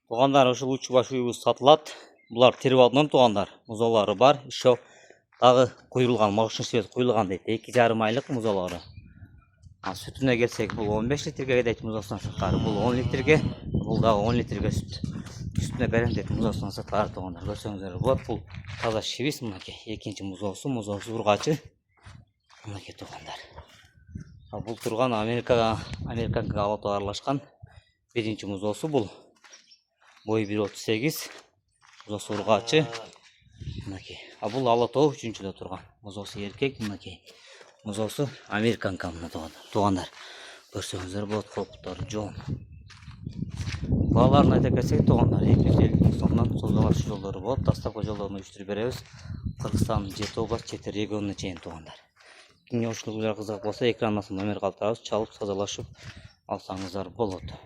Туғандар ушул үч баш үйүбүз сатылат. Булар терип алдынан туғандар. Музолары бар. Еще дагы куйрулган, машина свет куйулган дейт. 2,5 айлык музолары. Сүтүнө келсек, бул 15 литрге дейт музосунан саткары. Бул 10 литрге, бул дагы 10 литрге сүт. Үстүнө берем дейт музосунан саткары туғандар. Көрсөңүздөр болот. Бул таза шибис мынакей. Экинчи музосу ургачы. Мынакей туғандар. Бул турган Американга алатоо аралашкан биринчи музосу бул. Бой 1.38, музосу ургачы. Мынакей. Бул алатоо үчүнчүдө турган. Музосу эркек, мынакей. Музосу Американка мына туғандар. Көрсөңүздөр болот, колпуктары жоон. Бааларын айта кетсек туғандар 250 миң сомдон созулаш жолдору болот. Доставка жолдорун уюштуруп беребиз. Кыргызстан 7 область, 7 регионуна чейин туғандар. Кимге ушул кызык болсо экрандан номер калтырабыз, чалып саудалашып алсаңыздар болот.